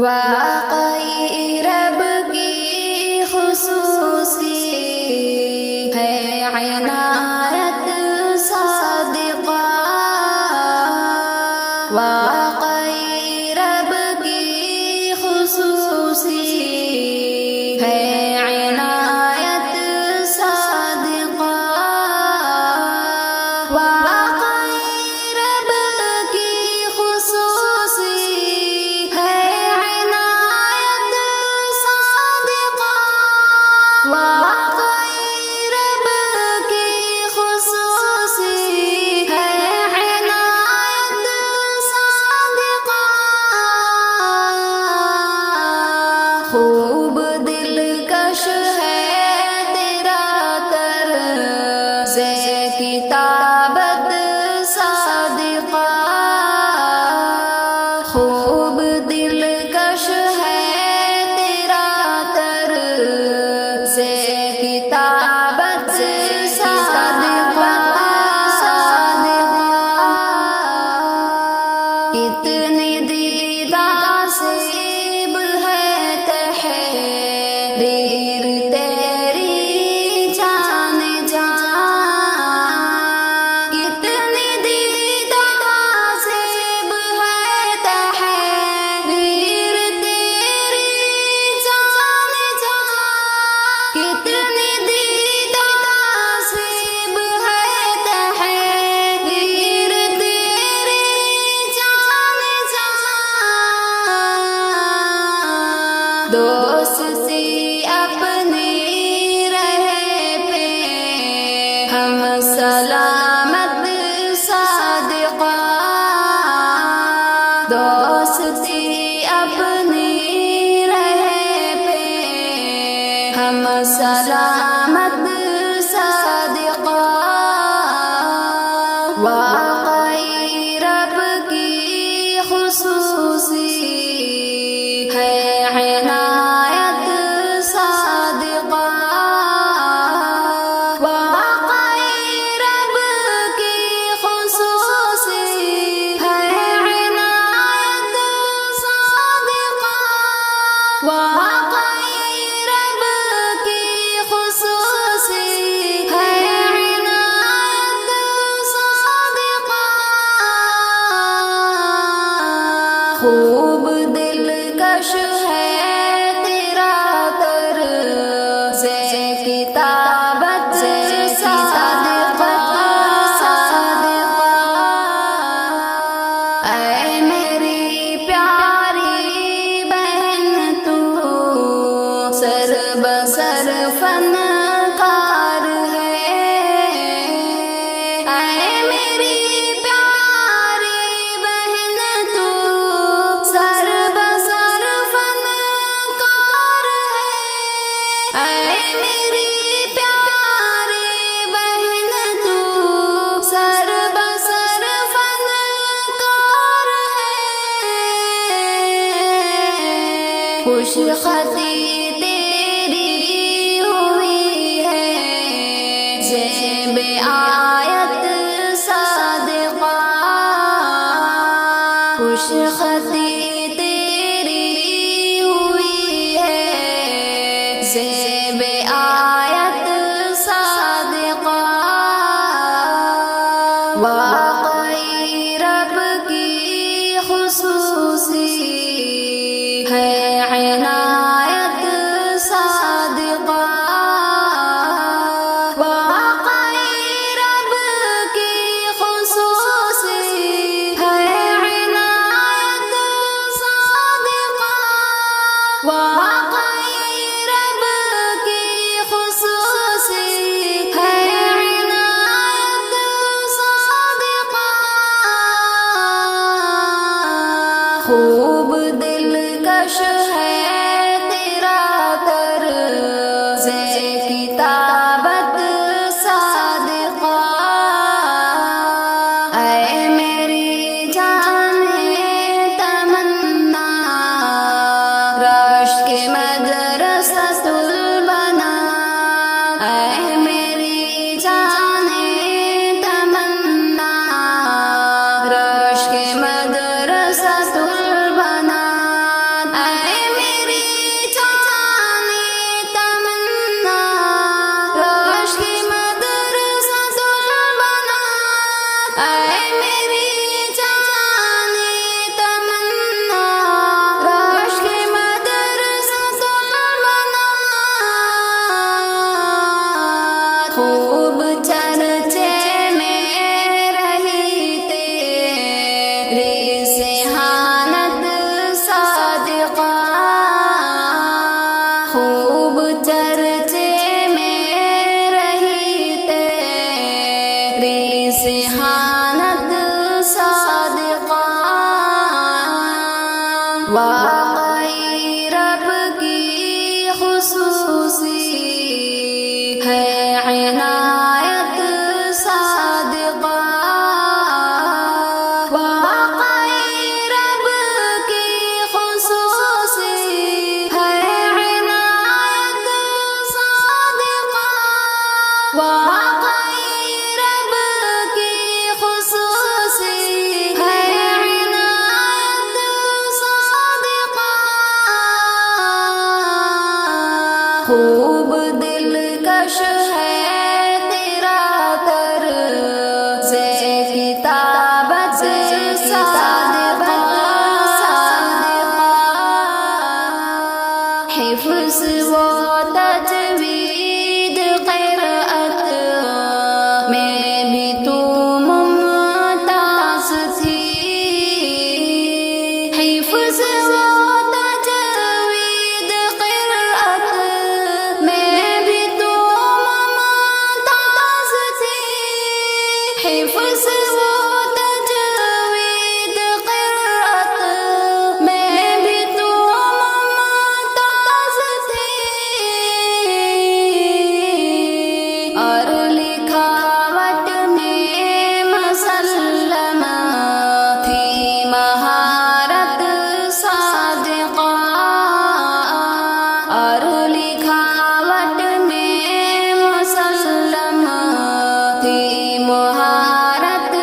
واقعی رب کی خصوصی ہے عنایت صادقہ، واقعی رب کی خصوصی ہے عنایت صادقہ، واقعی رب کی خصوصی ہے عنایت صادقہ، واقعی رب کی خصوصی ہے عنایت صادقہ، خوب دلکش ہے تیرا طرز کتابت صادقہ، خوب دلکش ہے تیرا طرز کتابت صادقہ، اتنی دیدہ نصیب ہے تحریر تیری جان جان، اتنی دیدہ نصیب ہے تحریر تیری جان جان، کتنی دیدہ نصیب ہے تحریر تیری جان جان، دوستی اپنی رہے پہ ہم سلامت صادقہ، دوستی اپنی رہے پہ ہم سلامت صادقہ، واقعی رب کی خصوصی ہے عنایت صادقہ، واقعی رب کی خصوصی ہے عنایت صادقہ، واقعی رب کی خصوصی ہے عنایت صادقہ، خوب دلکش ہے تیرا طرز کتابت صادقہ، اے میری پیاری بہن تو سر بسر فنکار ہے، اے میری پیاری بہن تو سر بسر فنکار ہے، اے میری پیاری بہن تو سر بسر فنکار ہے، خوش خطی تیری ہوئی ہے زیب آیت صادقہ، خوش خطی تیری ہوئی ہے زیب آیت صادقہ، واقعی رب کی خصوصی ہے عنایت صادقہ، واقعی رب کی خصوصی ہے عنایت صادقہ، واقعی رب کی خصوصی ہے عنایت صادقہ، خوب دلکش ہے تیرا طرز کتابت صادقہ، اے میری جان تمنا رشک مدرسۃ البنا، اے میری جان تمنا رشک مدرسۃ البنا، اے اے میری جان تمنا رشک مدرسۃ المنار خوب چرچے میں رہی تیری سیحانت صادقہ خوب چرچے میں رہی تیری سیحانت صادقہ واقعی رب کی خصوصی ہے عنایت صادقہ واقعی رب کی خصوصی ہے عنایت صادقہ واقعی رب کی خصوصی ہے عنایت صادقہ خوب دلکش ہے تیرا طرز کتابت صادقہ حفظ و تجوید قرأت میں بھی تو ممتاز تھی حفظ و تجوید قرأت میں بھی تو ممتاز تھی حفظ و تجوید قرأت میں بھی تو ممتاز تھی اور لکھاوٹ میں مسلم تھی مہارت صادقہ اور لکھاوٹ میں مسلم تھی مہارت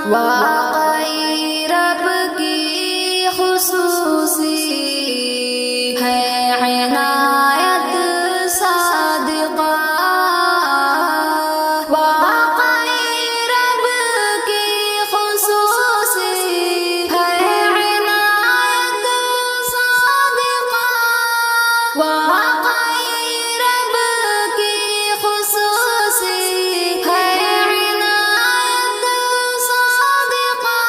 واقعی رب کی خصوصی ہے عنایت صادقہ، واقعی رب کی خصوصی ہے عنایت صادقہ، واقعی رب کی خصوصی ہے عنایت صادقہ۔